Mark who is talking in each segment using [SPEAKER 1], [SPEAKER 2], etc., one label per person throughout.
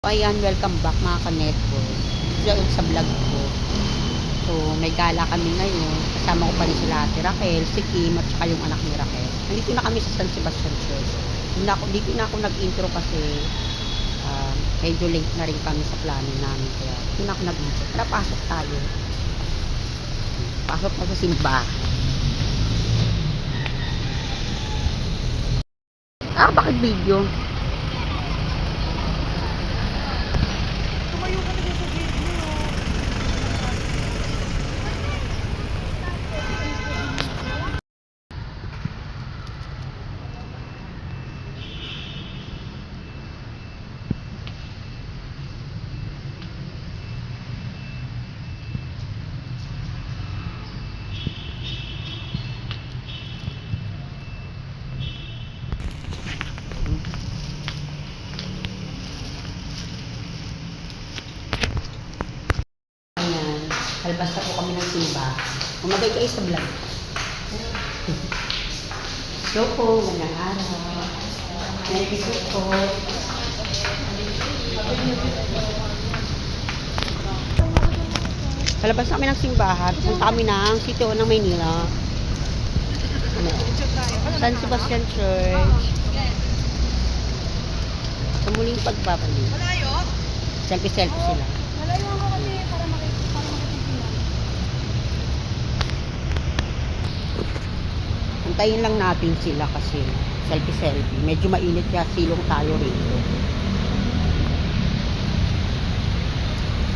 [SPEAKER 1] Ayan, welcome back mga ka-network sa vlog ko. So, may gala kami ngayon. Kasama ko pa rin sila Ate Raquel, si Kim, at saka yung anak ni Raquel. Nandito na kami sa San Sebastian Church. Dito na ako nag-intro kasi medyo late na rin kami sa plano namin. Kaya dito na ako nag-intro. Tara, pasok tayo. Pasok na sa simbahan. Bakit video?
[SPEAKER 2] Tumayo ka na sa video.
[SPEAKER 1] Ayan, halbas na po kami ng simba. Umagay kayo sa vlog. So po, magandang araw. Merry Christmas po. Palabas kami ng simbahan. Punta kami ng City Hall ng Maynila. San Sebastian Church. Sa muling pagbabalik.
[SPEAKER 2] Malayo?
[SPEAKER 1] Selfie-selfie sila.
[SPEAKER 2] Malayo ako kasi para makikita.
[SPEAKER 1] Antayin lang natin sila kasi selfie-selfie. Medyo mainit kaya silong tayo rito.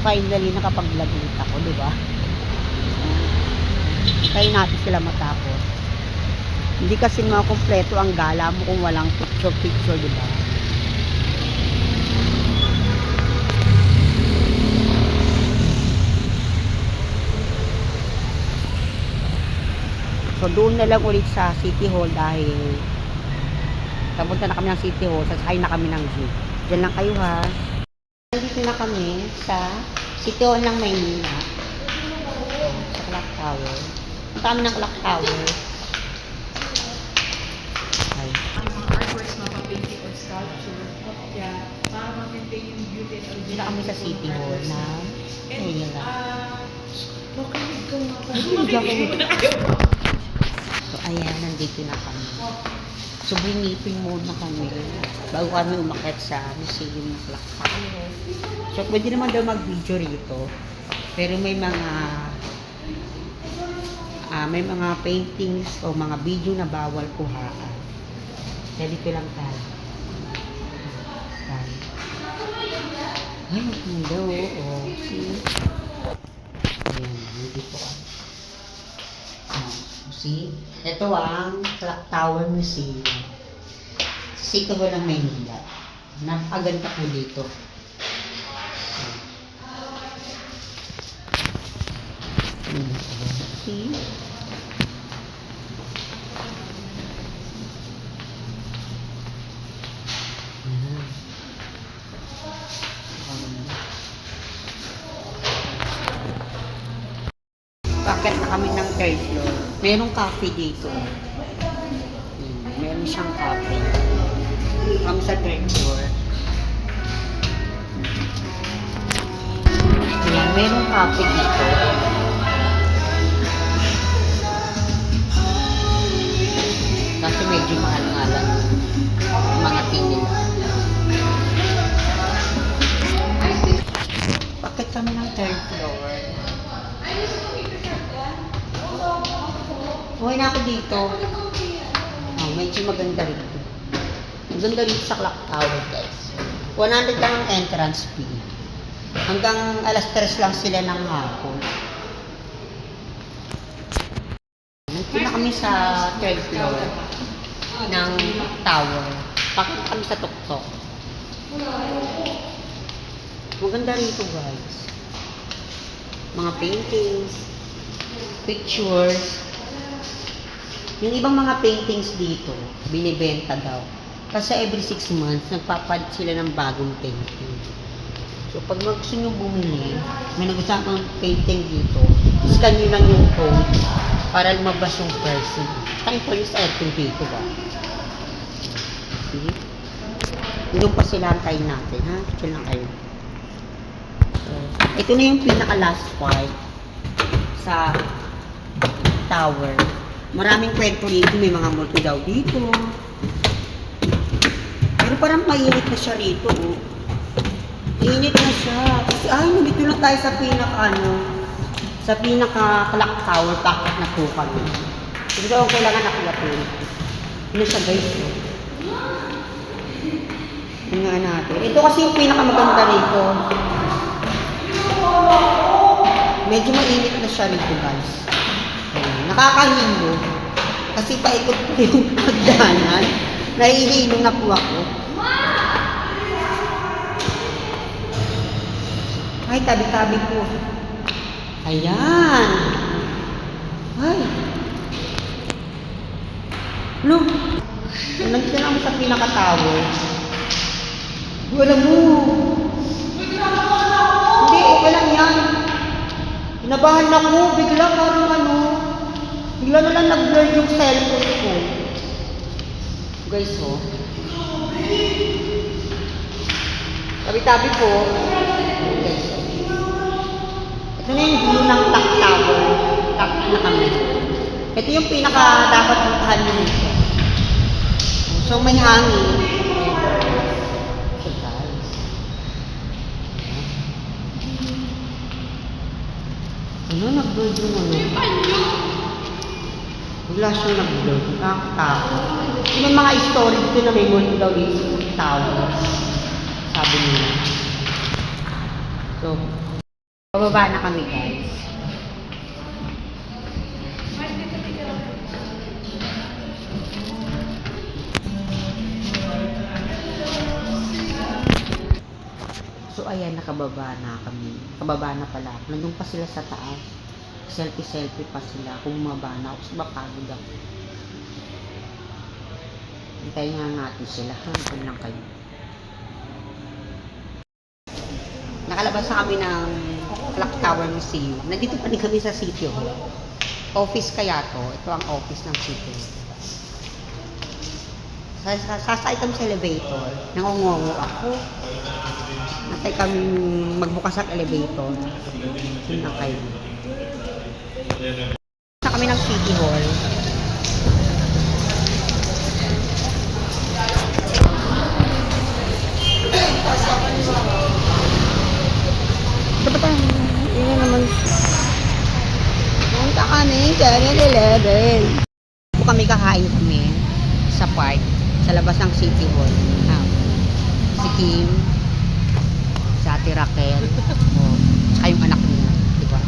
[SPEAKER 1] Finally, nakapag-vlog ulit ako, di ba? Antayin natin sila matapos. Hindi kasi makumpleto ang gala mo kung walang picture-picture, di ba? So, doon na lang ulit sa City Hall dahil kapunta na kami ng City Hall, sasakay na kami ng jeep. Diyan lang kayo ha. Dito na kami sa City Hall ng Maynila. Sa Clock Tower. Punta kami ng Clock Tower. Ay.
[SPEAKER 2] Artworks, mapapainting or sculpture. Yeah, para ma-maintain yung beauty and
[SPEAKER 1] Dito na kami sa City Hall na Maynila.
[SPEAKER 2] Makinig ka nga pa.
[SPEAKER 1] So, ayan, nandito na kami. So, binipin muna kami bago kami umakyat sa museum ng Clock Tower. So, pwede naman daw mag-video rito. Pero may mga paintings o mga video na bawal kuhaan. Kaya dito lang tayo. Ay, maganda oh. See? Ayan, nandito ka. See? Ito ang Clock Tower Museum. Sa City Hall ng Maynila. Napaganda po dito. See? Bakit na kami ng third floor? Merong cafe dito. Meron siyang cafe. Kami sa third floor. Ayan, merong cafe dito. Kasi medyo mahal-mahalan yung mga tingin. Bakit kami ng third floor? Uwi na ako dito. Medyo maganda rin. Maganda rin sa Clock Tower, guys. 100 lang ang entrance fee. Hanggang alas 3 lang sila ng hapon. Nandito na kami sa third floor ng tower. Pakita kami sa tuktok. Maganda rin ito, guys. Mga paintings, pictures. Yung ibang mga paintings dito, binibenta daw. Kasi every 6 months, nagpapalit sila ng bagong painting. So, pag gusto nyo bumili, may nag-usapang painting dito, scan nyo lang yung code para lumabas yung person. Saka yung police item dito ba? See? Doon pa sila, antayin natin, ha? Chill lang kayo. So, ito na yung pinaka-last part sa tower. Maraming kwento rito, may mga multo daw dito. Pero parang mainit na siya rito, oh. Init na siya. Kasi nandito lang tayo sa sa pinaka-clock tower, packet na po kami. Ito daw ang kailangan nakuyatin. Ano siya, guys, oh. Tingnan natin. Ito kasi yung pinakamaganda rito. Medyo mainit na siya rito, guys. Ayan. Nakakahilo. Kasi paikot ko yung pagdanan. Nahihilo na po ako. Ay, tabi-tabi po. Ayan. Ay. Look. Nandito na ako sa pinaka-tower. Wala mo. Hindi, okay lang yan. Kinabahan ako. Bigla parang bigla na lang nag-blur yung cellphone ko. Guys, oh. Tabi-tabi po. Guys, oh. Ito na yung dulo ng clock tower. Clock na kami. Ito yung pinaka-dapat puntahan nyo nito. So, may hangin. So, guys. Nag-blur yung Bigla siyang nag-blur. Nakakatakot. May mga story dito na may multo daw dito sa tower. Sabi nila. So, pababa na kami, guys. So, ayan, nakababa na kami. Nakababa na pala. Nandun pa sila sa taas. Selfie-selfie pa sila. Kung bumaba na ako, bakagod ako. Hintayin nga natin sila. Hanggang lang kayo. Nakalabas na kami ng Clock Tower Museum. Nandito pa rin kami sa City Hall. Office kaya to. Ito ang office ng City Hall. Sasakay kami sa elevator. Nangungongo ako. Natay kami magbukas ang elevator. Tingnan kayo. Sa kami ng City Hall. Dapat yun naman. Punta kami, 7-Eleven. Kami kakain kami sa park, sa labas ng City Hall. Si Kim, si Ate Raquel, saka yung anak niya, di ba?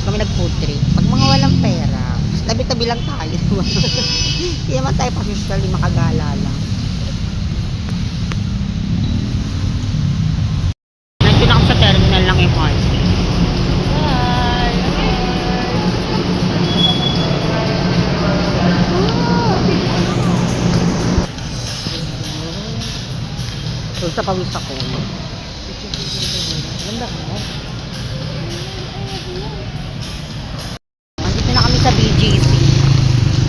[SPEAKER 1] Kami nag-food trip. Pag mga walang pera, tabi-tabi lang tayo, di ba? Hindi naman tayo pa-social, makagala lang. Nandun ako sa terminal ng MRT. So, sa pawis ako. Ganda ka mo. Andito na kami sa BGC.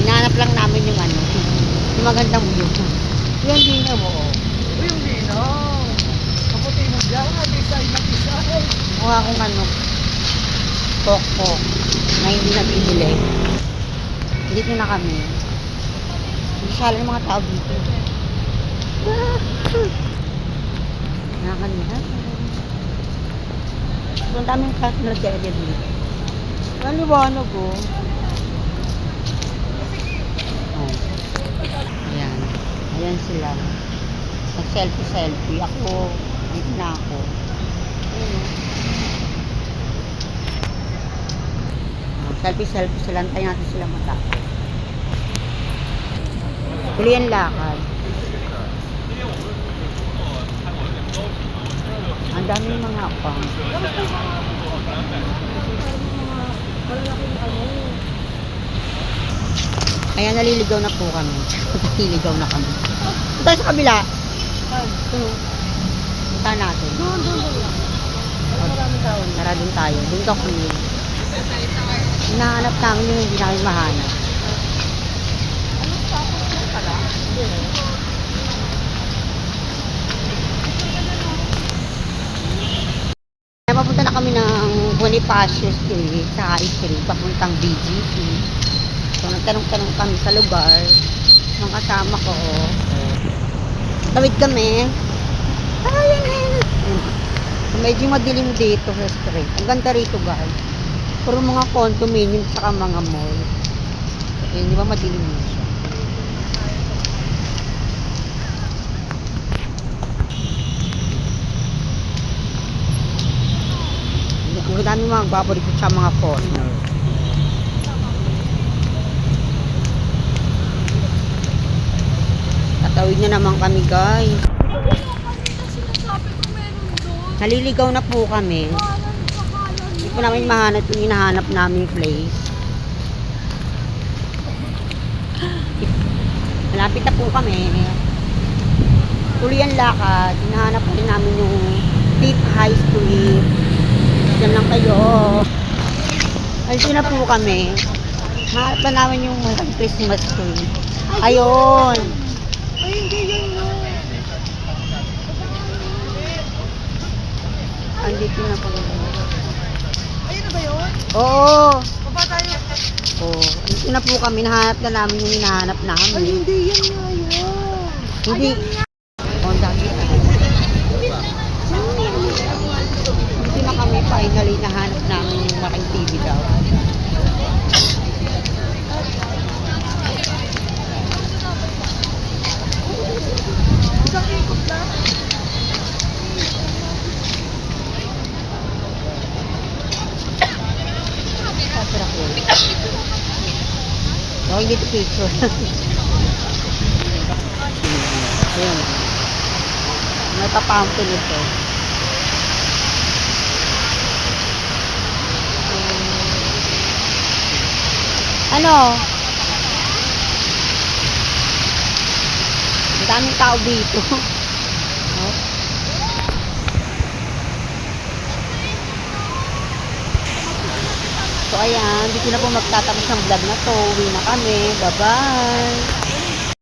[SPEAKER 1] Hinahanap lang namin yung yung magandang view. Yung dinaw mo.
[SPEAKER 2] Yung dinaw. Kaputi mo dyan. Design na design.
[SPEAKER 1] Mukha akong pok-pok na hindi nabibili. Dito na kami. Masyala ng mga tao dito. Nakakanihan. So, ang daming nag-edit dito. Naliwanag, oh. Ayan. Ayan sila. Nag-selfie-selfie. Ako, dito na ako. Ayan, oh. Selfie-selfie sila. Antayin natin sila matapos. Tuloy ang lakad. Ang daming mga pang. Kaya naliligaw na po kami. Naliligaw na kami. Punta sa kabila. Punta natin. Doon. Maraming tao. Tara doon tayo. Doon daw kami. Hinahanap namin yung hindi namin mahanap. na kami ng Bonifacio Street sa High Street, papuntang BGC. So, nagtanong-tanong kami sa lugar ng kasama ko. Tawid kami. Ayun. So, medyo madilim dito sa street. Ang ganda rito, guys. Puro mga condominium saka mga mall. Okay, di ba madilim yun siya? Ang dami mga paborito sa mga foreigner. Tatawid na naman kami, guys. Naliligaw na po kami. Hindi po namin mahanap yung hinahanap naming place. Malapit na po kami. Tuloy ang lakad. Hinahanap po rin namin yung Deep High Street. Diyan lang kayo. Ayun na po kami. Hanap na namin yung Christmas tree. Ayun.
[SPEAKER 2] Ay, hindi yan yun.
[SPEAKER 1] Andito na po.
[SPEAKER 2] Ayun na ba yun?
[SPEAKER 1] Oo.
[SPEAKER 2] Baba tayo.
[SPEAKER 1] Oo. Andito na po kami. Nahanap na namin yung hinahanap
[SPEAKER 2] Ay,
[SPEAKER 1] namin.
[SPEAKER 2] hindi yan nga yun.
[SPEAKER 1] Hindi. Oh, dami. Dito na kami finally nahanap namin yung malaking TV daw.
[SPEAKER 2] Isang ikot lang.
[SPEAKER 1] Kapira ko. Okay, dito picture. Ayun. Natapampin ito. Ano? Ang daming tao dito. Oh. So ayan, dito na po magtatapos ng vlog na to. Uwi na kami. Bye-bye.